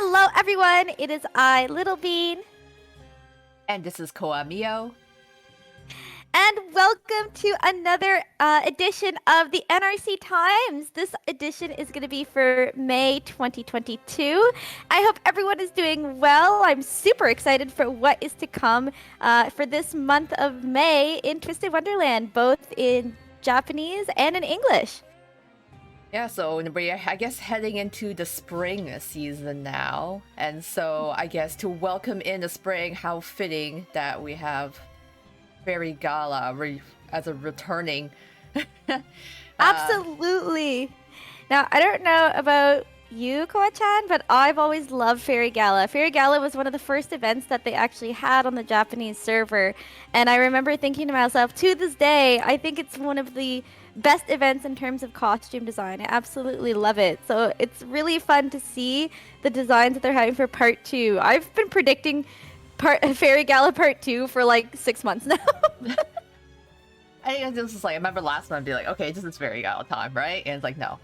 Hello, everyone. It is I, Little Bean. And this is Koa Mio. And welcome to another edition of the NRC Times. This edition is going to be for May 2022. I hope everyone is doing well. I'm super excited for what is to come for this month of May in Twisted Wonderland, both in Japanese and in English. Yeah, so we're, I guess, heading into the spring season now. And so I guess to welcome in the spring, how fitting that we have Fairy Gala as a returning. Absolutely. Now, I don't know about you, Koa-chan, but I've always loved Fairy Gala. Fairy Gala was one of the first events that they actually had on the Japanese server. And I remember thinking to myself, to this day, I think it's one of the best events in terms of costume design. I absolutely love it. So it's really fun to see the designs that they're having for part 2. I've been predicting Fairy Gala part 2 for like 6 months now. I just like I remember last month be like, okay, this is Fairy Gala time, right? And it's like no.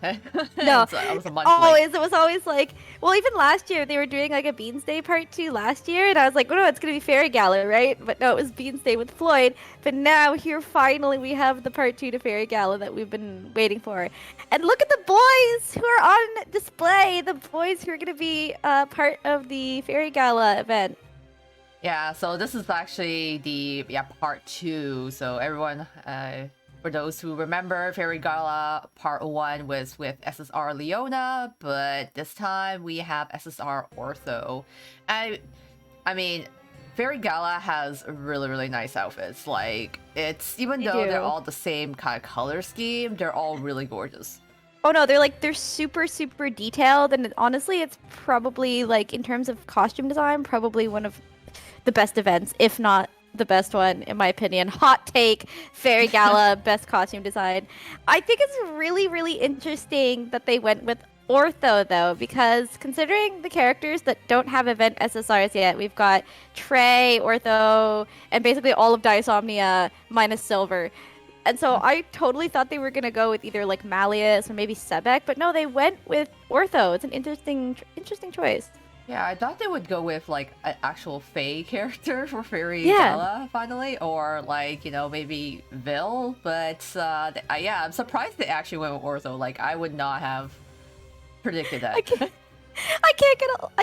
No, so I was a month always late. it was always like, well, even last year they were doing like a Beans Day part 2 last year, and I was like, oh no, it's gonna be Fairy Gala, right? But no, it was Beans Day with Floyd. But now here finally we have the part 2 to Fairy Gala that we've been waiting for. And look at the boys who are on display, the boys who are gonna be part of the Fairy Gala event. Yeah, so this is actually the part 2. So everyone, for those who remember, Fairy Gala part 1 was with SSR Leona, but this time we have SSR Ortho. I mean, Fairy Gala has really nice outfits. Like it's even though they're all the same kind of color scheme, they're all really gorgeous. Oh no, they're super detailed, and honestly, it's probably like in terms of costume design, probably one of the best events, if not the best one, in my opinion. Hot take, Fairy Gala, best costume design. I think it's really interesting that they went with Ortho, though, because considering the characters that don't have event SSRs yet, we've got Trey, Ortho, and basically all of Diasomnia minus Silver. And so I totally thought they were going to go with either like Malleus or maybe Sebek, but no, they went with Ortho. It's an interesting choice. Yeah, I thought they would go with like an actual Fae character for Fairy Gala finally, or like, you know, maybe Vil, but yeah, I'm surprised they actually went with Ortho. Like, I would not have predicted that. I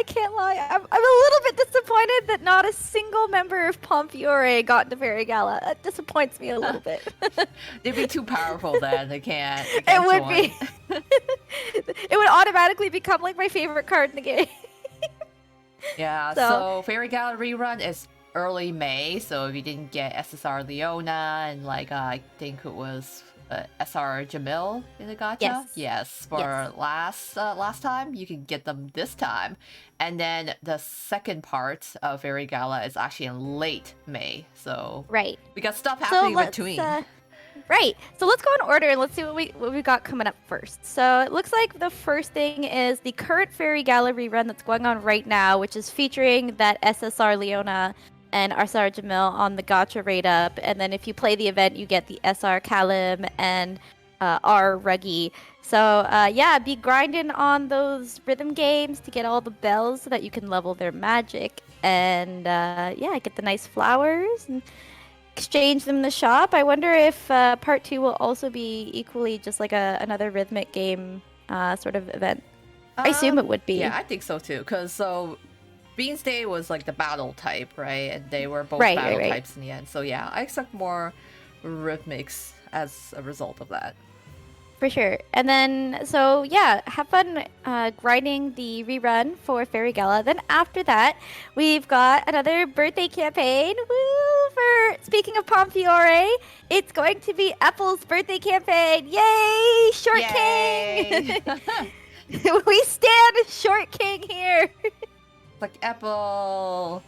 can't lie. I'm a little bit disappointed that not a single member of Pomfiore got the Fairy Gala. That disappoints me a little bit. They'd be too powerful then. They can't it would join. be. It would automatically become like my favorite card in the game. Yeah, so Fairy Gala rerun is early May, so if you didn't get SSR Leona and like I think it was SR Jamil in the gacha, yes, for last time, you can get them this time. And then the second part of Fairy Gala is actually in late May, so we got stuff happening in between. Right. So let's go in order and let's see what we got coming up first. So it looks like the first thing is the current Fairy Gala rerun that's going on right now, which is featuring that SSR Leona and SR Jamil on the gacha rate up. And then if you play the event, you get the SR Kalim and R Ruggy. So yeah, be grinding on those rhythm games to get all the bells so that you can level their magic. And yeah, get the nice flowers and exchange them in the shop. I wonder if part 2 will also be equally just like another rhythmic game sort of event. I assume it would be. Yeah, I think so too. Because so Beans Day was like the battle type, right? And they were both battle types in the end. So yeah, I expect more rhythmics as a result of that. For sure. And then, so yeah, have fun grinding the rerun for Fairy Gala. Then after that, we've got another birthday campaign. Woo! For speaking of Pomfiore, it's going to be Apple's birthday campaign. Yay! Short King! We stand Short King here. Like Apple.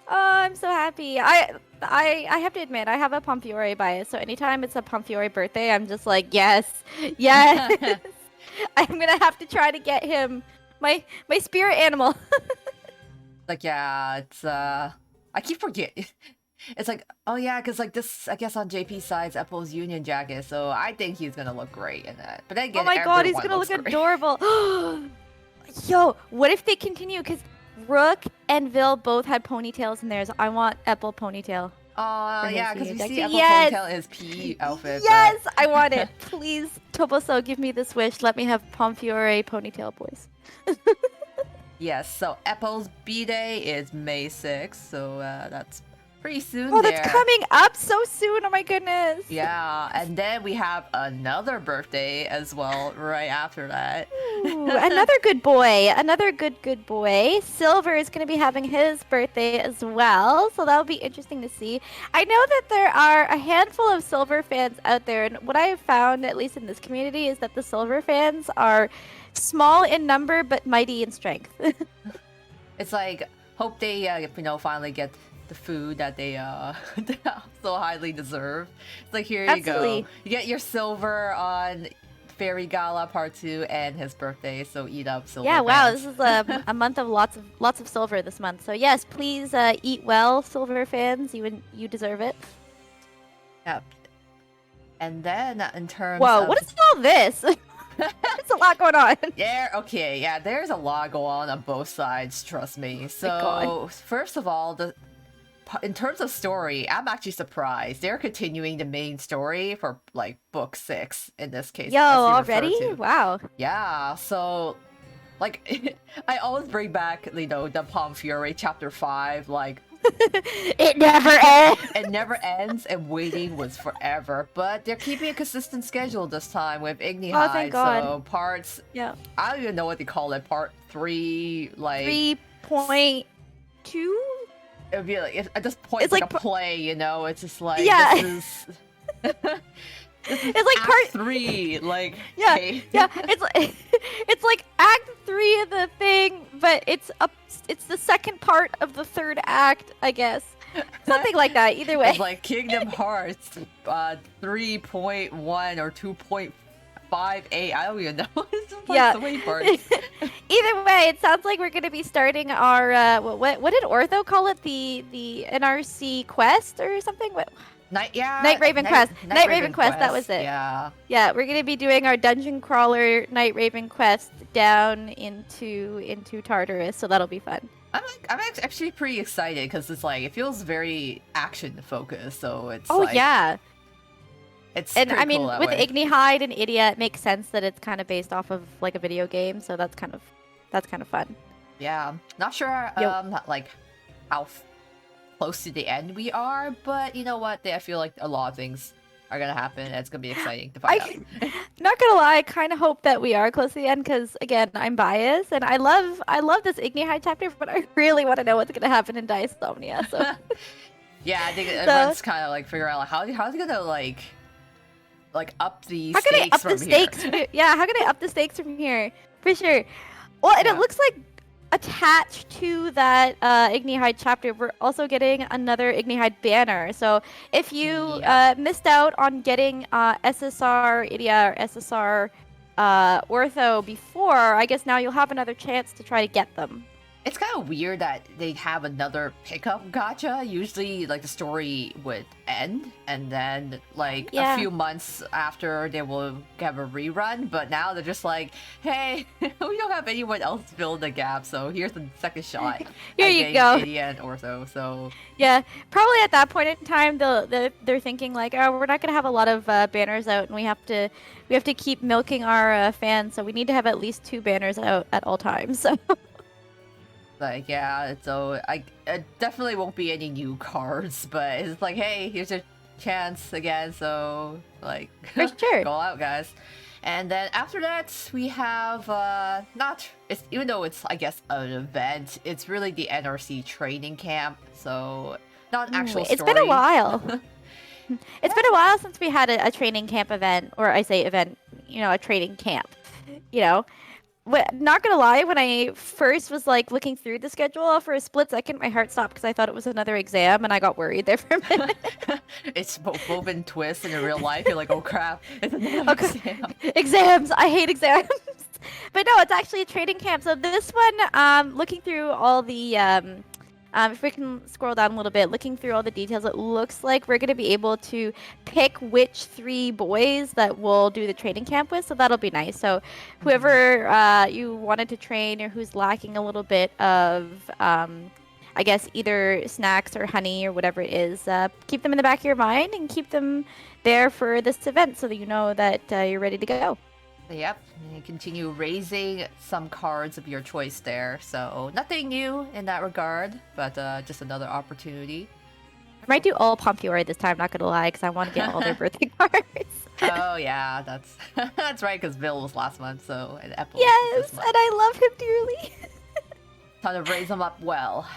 Oh, I'm so happy. I have to admit, I have a Pomfiore bias, so anytime it's a Pomfiore birthday, I'm just like, yes. I'm gonna have to try to get him my spirit animal. Like, yeah, it's I keep forgetting. It's like, oh yeah, because like this, I guess on JP's side's Apple's Union jacket, so I think he's gonna look great in that. But then again, oh my god, he's gonna look adorable. Yo, what if they continue? Because Rook and Vil both had ponytails in theirs. I want Apple ponytail. For his Yeah, because we unit. see Apple Yes! Ponytail in his PE outfit. Yes, I want it. Please, Toboso, give me this wish. Let me have Pomfiore ponytail boys. Yes, so Apple's B-Day is May 6th, so that's pretty soon Oh, there. that's coming up so soon. Oh my goodness. Yeah, and then we have another birthday as well right after that. Ooh, another good boy. Another good boy. Silver is going to be having his birthday as well, so that'll be interesting to see. I know that there are a handful of Silver fans out there, and what I have found, at least in this community, is that the Silver fans are small in number but mighty in strength. It's like, hope they, finally get the food that they so highly deserve. It's like, here you go. Absolutely. You get your silver on Fairy Gala Part 2 and his birthday, so eat up silver. Yeah, wow, fans. this is a month of lots of silver this month. So yes, please eat well, Silver fans. You deserve it. Yep. And then in terms Whoa, of... what is all this? There's a lot going on. Yeah, there's a lot going on both sides, trust me. So, first of all, in terms of story, I'm actually surprised. They're continuing the main story for, like, book 6, in this case. Yo, as you refer already? to. Wow. Yeah, so, like, I always bring back, the Pomfiore chapter 5, like, It never ends. it never ends, and waiting was forever. But they're keeping a consistent schedule this time with Igni Oh, thank God. So parts, Yeah. I don't even know what they call it. Part 3, like 3.2? it would be like at this point, It's it's like like a play. It's just like Yeah. this is. It's like Act part 3, like Yeah, okay. yeah. It's like Act 3 of the thing, but it's the second part of the third act, I guess. Something like that. Either way. It's like Kingdom Hearts 3.1 or 2.58. I don't even know. It's just like Yeah. so many parts. Either way, it sounds like we're going to be starting our what did Ortho call it? The NRC quest or something? What? Night Raven Quest. Night Raven Quest, that was it. Yeah. Yeah, we're gonna be doing our dungeon crawler Night Raven quest down into Tartarus, so that'll be fun. I'm actually pretty excited because it's like it feels very action focused, so it's Oh like, yeah, it's and pretty I mean cool that with way. Igni Hide and Idia, it makes sense that it's kind of based off of like a video game, so that's kind of fun. Yeah, not sure like how close to the end we are, but you know what? I feel like a lot of things are gonna happen, and it's gonna be exciting to find out. Not gonna lie, I kind of hope that we are close to the end because again, I'm biased and I love this Igni Hide chapter, but I really want to know what's gonna happen in Dysomnia. So Yeah, I think everyone's kind of like figuring out like how's he gonna like up the how can I stakes up the from stakes? here. Yeah, how can I up the stakes from here? For sure. Well, and Yeah. it looks like attached to that Igni Hide chapter, we're also getting another Igni Hide banner. So if you missed out on getting SSR Idia or SSR Ortho before, I guess now you'll have another chance to try to get them. It's kind of weird that they have another pickup gacha. Usually, like, the story would end, and then, like, a few months after, they will have a rerun. But now they're just like, hey, we don't have anyone else to fill the gap, so here's the second shot. Here you go. Idia and Ortho, so... Yeah, probably at that point in time, they're thinking, like, oh, we're not going to have a lot of banners out, and we have to keep milking our fans, so we need to have at least 2 banners out at all times, so... Like, yeah, so it definitely won't be any new cards, but it's like, hey, here's your chance again, so, like, For sure. go out, guys. And then after that, we have, even though it's, I guess, an event, it's really the NRC training camp, so not an actual story. It's been a while. It's been a while since we had a training camp event, or I say event, a training camp, Not gonna lie, when I first was like looking through the schedule for a split second, my heart stopped because I thought it was another exam, and I got worried there for a minute. It's both in twists and in real life. You're like, oh crap, it's another exam. Exams, I hate exams. But no, it's actually a training camp. So this one, looking through all the If we can scroll down a little bit, looking through all the details, it looks like we're going to be able to pick which 3 boys that we'll do the training camp with, so that'll be nice. So whoever you wanted to train or who's lacking a little bit of, I guess, either snacks or honey or whatever it is, keep them in the back of your mind and keep them there for this event so that you know that you're ready to go. Yep, and you continue raising some cards of your choice there. So nothing new in that regard, but just another opportunity. I might do all Pompeori this time, not gonna lie, because I want to get all their birthday cards. Oh yeah, that's that's right, because Bill was last month, so and Apple. Yes, and I love him dearly. Time to raise them up well.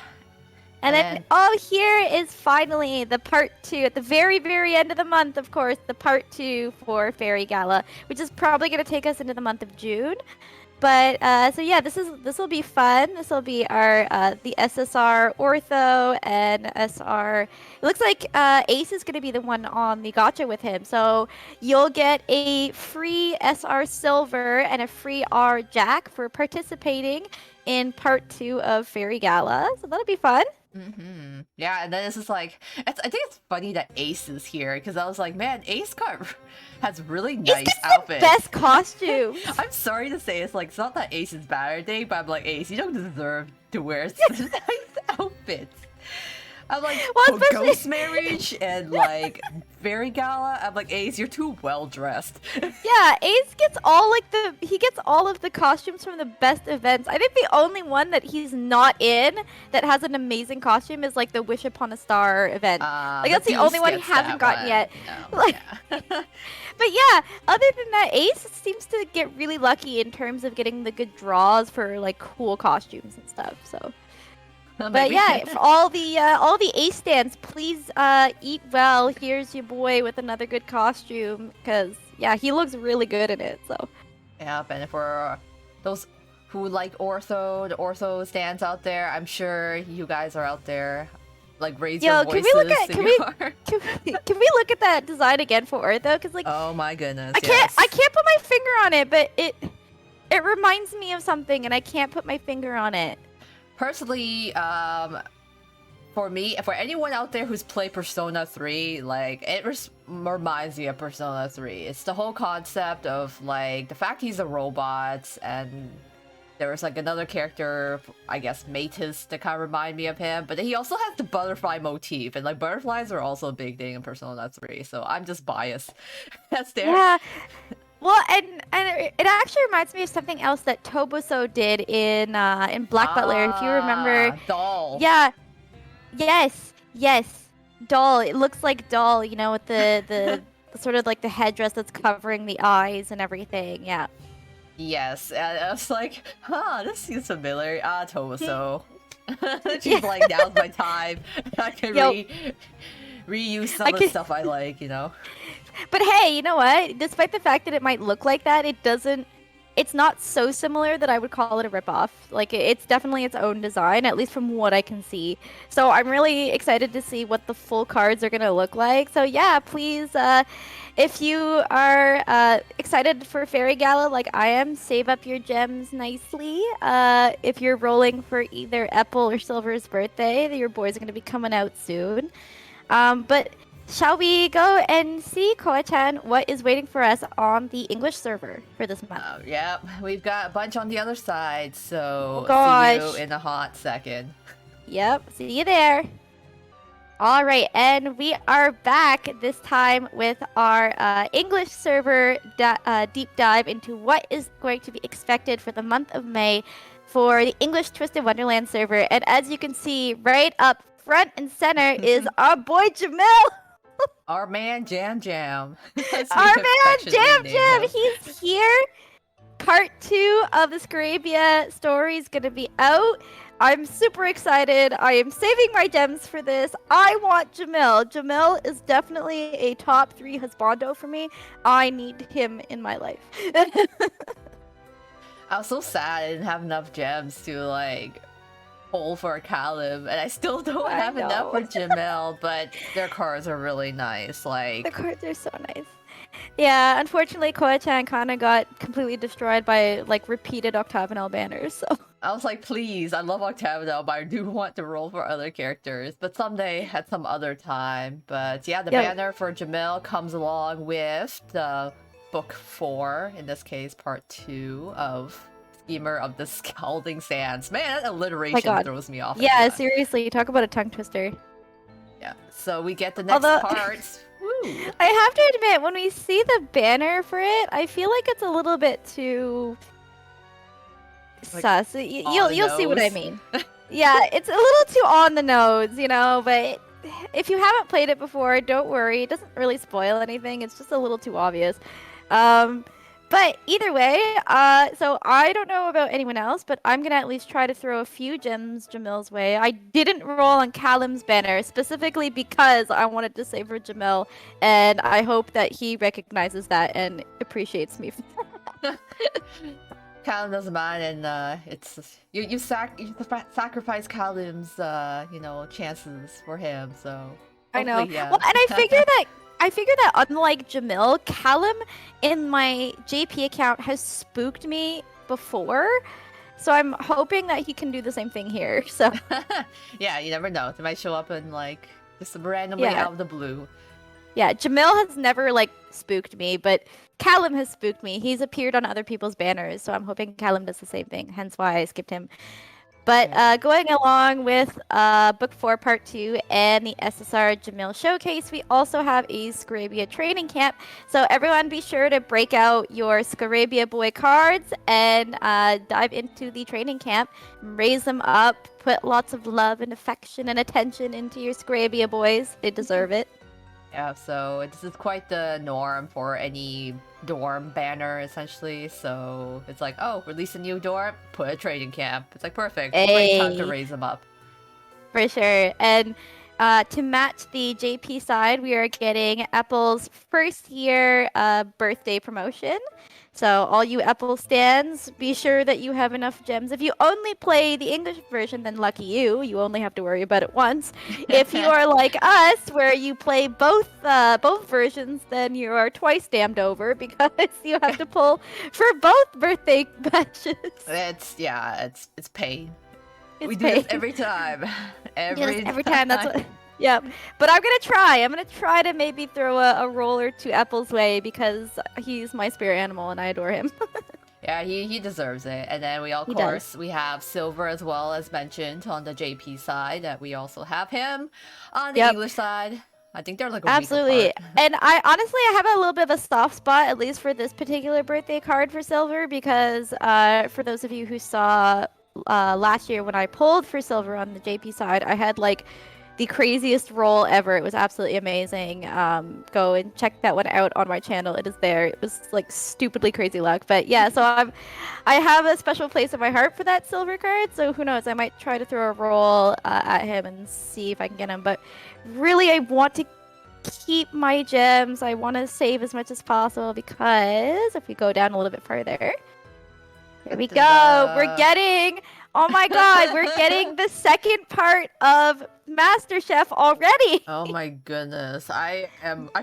And then, here is finally the part 2 at the very, very end of the month, of course, the part 2 for Fairy Gala, which is probably going to take us into the month of June. But, so yeah, this will be fun. This will be our, the SSR Ortho and SR. It looks like, Ace is going to be the one on the gacha with him. So you'll get a free SR Silver and a free R Jack for participating in part 2 of Fairy Gala. So that'll be fun. Yeah, and then it's just like, I think it's funny that Ace is here, because I was like, man, Ace has really nice outfits. Best costumes. I'm sorry to say, it's not that Ace is bad or anything, but I'm like, Ace, you don't deserve to wear such nice outfits. I'm like, well, Ghost Marriage and like Fairy Gala. I'm like, Ace, you're too well dressed. Yeah, Ace gets all of the costumes from the best events. I think the only one that he's not in that has an amazing costume is like the Wish Upon a Star event. Like that's the only one he hasn't gotten yet. No, like, yeah. But yeah, other than that, Ace seems to get really lucky in terms of getting the good draws for like cool costumes and stuff. So. But yeah, for all the Ace stands, please eat well. Here's your boy with another good costume, because yeah, he looks really good in it. So yeah, and for those who like Ortho, the Ortho stands out there, I'm sure you guys are out there. Like raise your voices. Can we look at that design again for Ortho? Because like, oh my goodness, I can't put my finger on it, but it reminds me of something, and I can't put my finger on it. Personally, for anyone out there who's played Persona 3, like, it reminds me of Persona 3. It's the whole concept of, like, the fact he's a robot, and there was, like, another character, I guess, Matis, that kind of remind me of him, but he also has the butterfly motif, and, like, butterflies are also a big thing in Persona 3, so I'm just biased. That's there. Yeah. Well, and it actually reminds me of something else that Toboso did in Black Butler, if you remember. Doll. Yeah. Yes. Doll. It looks like Doll, you know, with the sort of like the headdress that's covering the eyes and everything. Yeah. Yes, and I was like, this seems familiar. Toboso. She's like, now's my time. I can reuse some of the stuff I like, you know. But hey, you know what? Despite the fact that it might look like that, it's not so similar that I would call it a ripoff. Like, it's definitely its own design, at least from what I can see. So I'm really excited to see what the full cards are going to look like. So yeah, please, if you are excited for Fairy Gala like I am, save up your gems nicely. If you're rolling for either Apple or Silver's birthday, your boys are going to be coming out soon. But shall we go and see, Koa-chan, what is waiting for us on the English server for this month? Yep, we've got a bunch on the other side, so see you in a hot second. Yep, see you there. All right, and we are back this time with our English server deep dive into what is going to be expected for the month of May for the English Twisted Wonderland server. And as you can see, right up front and center is our boy Jamil. Our man Jam Jam. Our man Jam Jam. He's here. Part 2 of the Scarabia story is going to be out. I'm super excited. I am saving my gems for this. I want Jamil. Jamil is definitely a top 3 husbando for me. I need him in my life. I was so sad I didn't have enough gems to like pull for Caleb, and I still don't have enough for Jamil, but their cards are really nice. Like, the cards are so nice. Yeah, unfortunately, Koa-chan kind of got completely destroyed by like repeated octagonal banners. So I was like, please, I love Octavio, but I do want to roll for other characters. But someday, at some other time. But yeah, the banner for Jamil comes along with the book 4, in this case, part 2 of Schemer of the Scalding Sands. Man, that alliteration throws me off. Yeah, seriously, talk about a tongue twister. Yeah, so we get the next part. Woo. I have to admit, when we see the banner for it, I feel like it's a little bit too sus. You'll see what I mean. Yeah, it's a little too on the nose, you know, but if you haven't played it before, don't worry. It doesn't really spoil anything. It's just a little too obvious. But either way, so I don't know about anyone else, but I'm going to at least try to throw a few gems Jamil's way. I didn't roll on Callum's banner, specifically because I wanted to save for Jamil, and I hope that he recognizes that and appreciates me. Callum doesn't mind, and it's you sacrifice Callum's chances for him. So I know. Yeah. Well, and I figure that unlike Jamil, Callum in my JP account has spooked me before, so I'm hoping that he can do the same thing here. So yeah, you never know. They might show up and just randomly out of the blue. Yeah, Jamil has never spooked me, but Callum has spooked me. He's appeared on other people's banners, so I'm hoping Callum does the same thing. Hence why I skipped him. But going along with Book 4 Part 2 and the SSR Jamil Showcase, we also have a Scarabia training camp. So everyone be sure to break out your Scarabia boy cards and dive into the training camp. Raise them up. Put lots of love and affection and attention into your Scarabia boys. They deserve it. Yeah, so this is quite the norm for any dorm banner, essentially. So it's like, oh, release a new dorm, put a training camp. It's like perfect. Great time to raise them up. For sure. And to match the JP side, we are getting Apple's first year birthday promotion. So all you Apple stands, be sure that you have enough gems. If you only play the English version, then lucky you. You only have to worry about it once. If you are like us, where you play both versions, then you are twice damned over because you have to pull for both birthday badges. It's pain. We do this every time. Every time. That's what. Yep, but I'm gonna try. I'm gonna try to maybe throw a roll or two Apple's way because he's my spirit animal and I adore him. Yeah, he deserves it. And then we we have Silver as well, as mentioned on the JP side. That we also have him on the English side. I think they're absolutely. Week apart. And I have a little bit of a soft spot, at least for this particular birthday card for Silver, because for those of you who saw last year when I pulled for Silver on the JP side, I had the craziest roll ever. It was absolutely amazing. Go and check that one out on my channel. It is there. It was stupidly crazy luck. But yeah, so I have a special place in my heart for that Silver card. So who knows? I might try to throw a roll at him and see if I can get him. But really, I want to keep my gems. I want to save as much as possible because if we go down a little bit further, here we go. We're getting. Oh my god, we're getting the second part of MasterChef already. Oh my goodness. I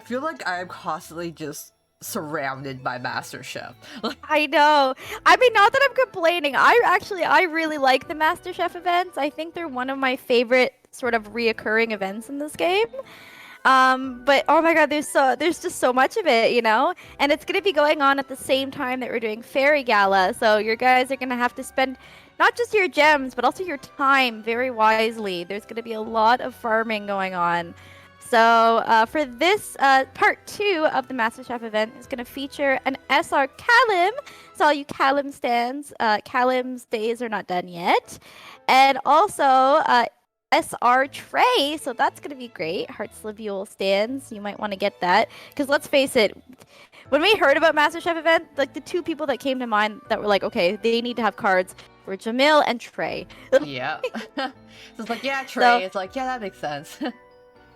feel like I am constantly just surrounded by MasterChef. I know. I mean, not that I'm complaining. I really like the MasterChef events. I think they're one of my favorite sort of reoccurring events in this game. But oh my god, there's just so much of it, you know? And it's gonna be going on at the same time that we're doing Fairy Gala, so your guys are gonna have to spend not just your gems, but also your time very wisely. There's gonna be a lot of farming going on. So for this part 2 of the MasterChef event is gonna feature an SR Callum. So all you Callum stands, Callum's days are not done yet. And also SR Trey, so that's gonna be great. Heartslabule stands, you might want to get that because let's face it, when we heard about MasterChef event, the two people that came to mind that were okay, they need to have cards were Jamil and Trey. Yeah. So it's Trey. So, it's yeah, that makes sense.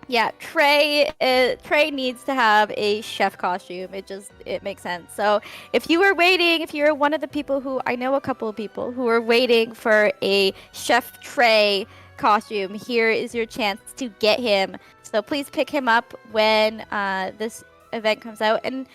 Yeah, Trey needs to have a chef costume. It makes sense. So if you're one of the people who I know a couple of people who are waiting for a Chef Trey costume, here is your chance to get him. So please pick him up when this event comes out. And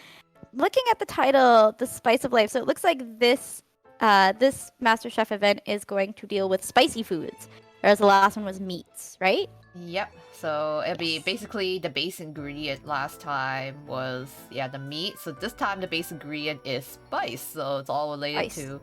looking at the title, The Spice of Life, so it looks like this this MasterChef event is going to deal with spicy foods, whereas the last one was meats, right? Yep. So it'll be Yes. basically the base ingredient last time was the meat. So this time the base ingredient is spice. So it's all related Spice. to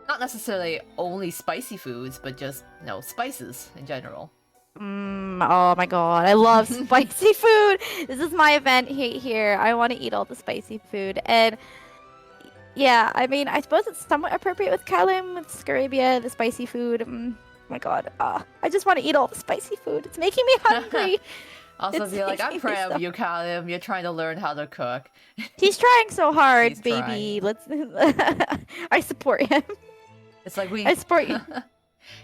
not necessarily only spicy foods, but just spices in general. Oh my god, I love spicy food. This is my event here. I want to eat all the spicy food. And yeah, I mean, I suppose it's somewhat appropriate with Kalim, with Scarabia, the spicy food. Oh my god, I just want to eat all the spicy food. It's making me hungry. Also, It's be like, I'm making me proud so... of you, Kalim. You're trying to learn how to cook. He's trying so hard, He's baby. trying. Let's. I support him. It's like I we. support you.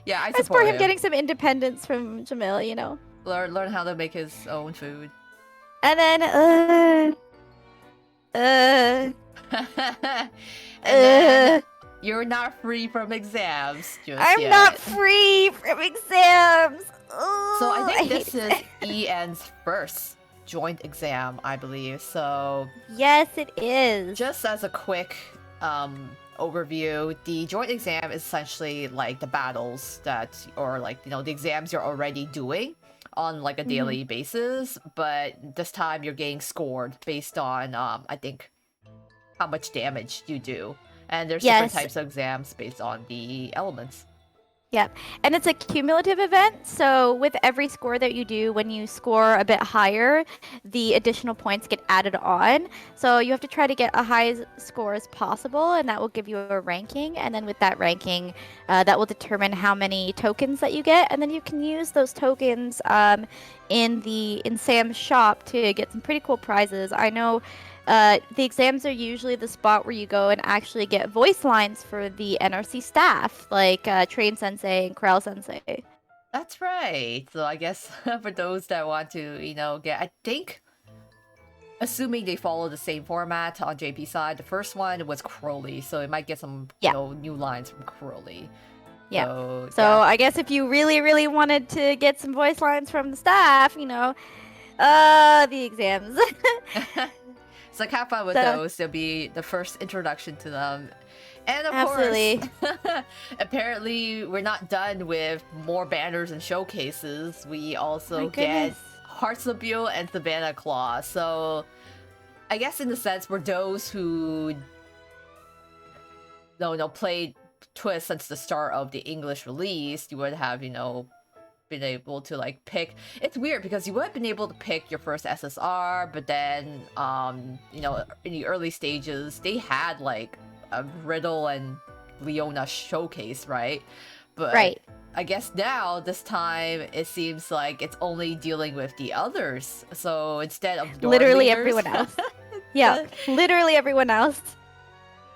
Yeah, I I support support him him. getting some independence from Jamil, you know. Learn how to make his own food. And then, And then you're not free from exams just I'm yet. not free from exams. So I think hate this is EN's first joint exam, I believe. So Yes, it is. just as a quick overview, the joint exam is essentially like the battles or the exams you're already doing on like a daily basis, but this time you're getting scored based on I think how much damage you do. And there's different Yes. types of exams based on the elements. Yep. And it's a cumulative event. So with every score that you do, when you score a bit higher, the additional points get added on. So you have to try to get a high score as possible, and that will give you a ranking. And then with that ranking, that will determine how many tokens that you get. And then you can use those tokens in Sam's shop to get some pretty cool prizes. I know the exams are usually the spot where you go and actually get voice lines for the NRC staff, like Train Sensei and Corral Sensei. That's right. So I guess for those that want to, get, I think, assuming they follow the same format on JP side, the first one was Crowley, so it might get some, new lines from Crowley. Yeah. So, So I guess if you really, really wanted to get some voice lines from the staff, the exams. So have fun with those. They'll be the first introduction to them. And of Absolutely. course, apparently we're not done with more banners and showcases. We also get Hearts of Buell and Savannah Claw. So I guess in the sense for those who played Twist since the start of the English release, you would have, been able to pick. It's weird because you would have been able to pick your first SSR, but then in the early stages they had a Riddle and Leona showcase, right? But Right. I guess now this time it seems like it's only dealing with the others. So instead of Literally leaders, everyone else. Yeah, literally everyone else.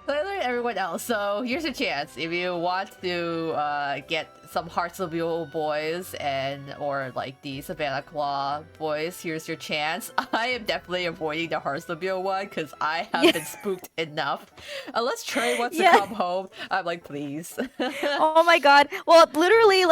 literally everyone else. So here's your chance if you want to get some Hearts of Buell boys or the Savannah Claw boys. Here's your chance. I am definitely avoiding the Hearts of Buell one because I have been spooked enough. Unless Trey wants to come home, I'm like, please. Oh my god. Well, literally,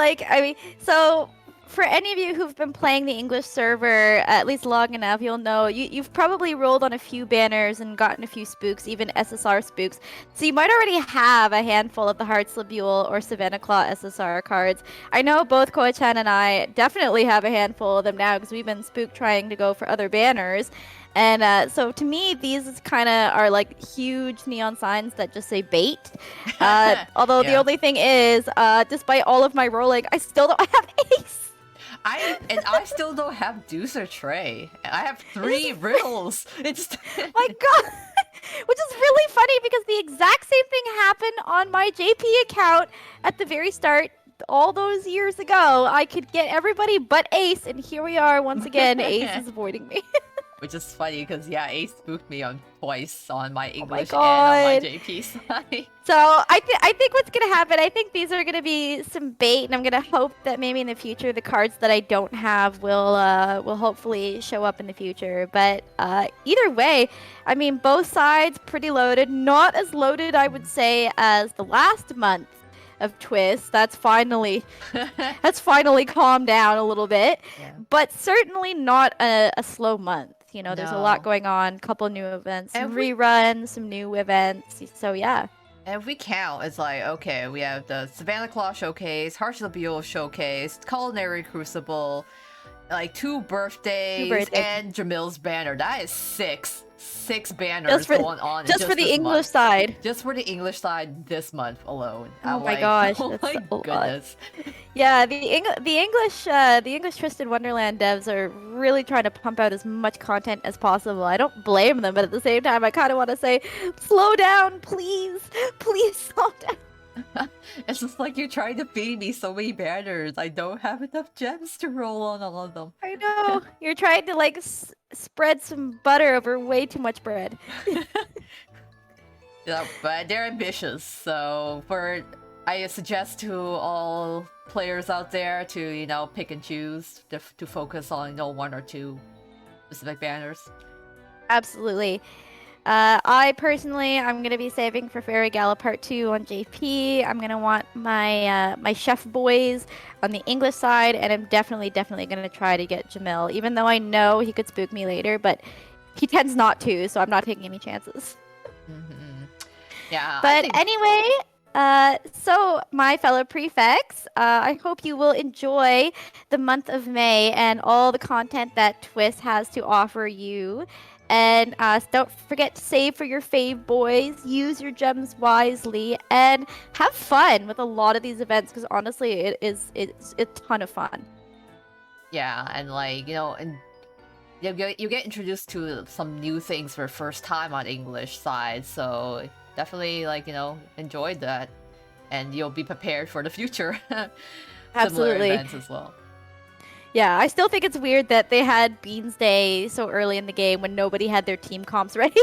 so for any of you who've been playing the English server at least long enough, you'll know you've probably rolled on a few banners and gotten a few spooks, even SSR spooks. So you might already have a handful of the Hearts of Buell or Savannah Claw SSR cards. I know both Koa-chan and I definitely have a handful of them now because we've been spooked trying to go for other banners. And so to me, these kind of are like huge neon signs that just say bait. Although the only thing is, despite all of my rolling, I still don't have ace. I still don't have Deuce or Trey. I have 3 riddles. It's my god. Which is really funny because the exact same thing happened on my JP account at the very start all those years ago. I could get everybody but Ace, and here we are once again. Ace is avoiding me. Which is funny because Ace spooked me on twice on my English and God. on my JP side. So I think what's gonna happen, I think these are gonna be some bait, and I'm gonna hope that maybe in the future the cards that I don't have will hopefully show up in the future. But either way, I mean, both sides pretty loaded. Not as loaded, I would say, as the last month of Twist. That's finally calmed down a little bit, but certainly not a slow month. There's a lot going on, a couple new events, some reruns, some new events. So yeah. And if we count, it's like, okay, we have the Savannah Claw Showcase, Hearts of the Beale Showcase, Culinary Crucible, like 2 birthdays, and Jamil's banner. That is 6 banners going on just for the this English month. side. Just for the English side this month alone. Oh my gosh, oh that's my a lot. goodness. Yeah, the English Twisted Wonderland devs are really trying to pump out as much content as possible. I don't blame them, but at the same time, I kind of want to say, slow down, please, please slow down. It's just like you're trying to feed me so many banners. I don't have enough gems to roll on all of them. I know. You're trying to like spread some butter over way too much bread. Yeah, but they're ambitious. So I suggest to all players out there to, you know, pick and choose to focus on, you know, 1 or 2 specific banners. Absolutely. I personally, I'm gonna be saving for Fairy Gala Part 2 on JP. I'm gonna want my my chef boys on the English side, and I'm definitely gonna try to get Jamil, even though I know he could spook me later, but he tends not to, so I'm not taking any chances. Yeah. But anyway, so my fellow prefects, I hope you will enjoy the month of May and all the content that Twist has to offer you. And don't forget to save for your fave boys, use your gems wisely, and have fun with a lot of these events, because honestly, it's a ton of fun. Yeah, and like, you know, and you get introduced to some new things for first time on English side, so definitely, like, you know, enjoy that, and you'll be prepared for the future. Absolutely. Similar events as well. Yeah, I still think it's weird that they had Beans Day so early in the game when nobody had their team comps ready.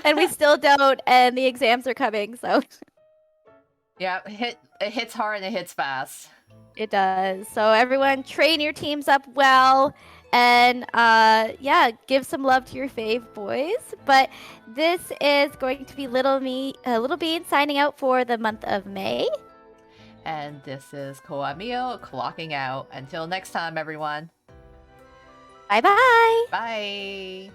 And we still don't, and the exams are coming, so. Yeah, it hits hard and it hits fast. It does. So everyone train your teams up well, and yeah, give some love to your fave boys. But this is going to be Little Bean signing out for the month of May. And this is Koa-Mio clocking out. Until next time, everyone. Bye-bye. Bye.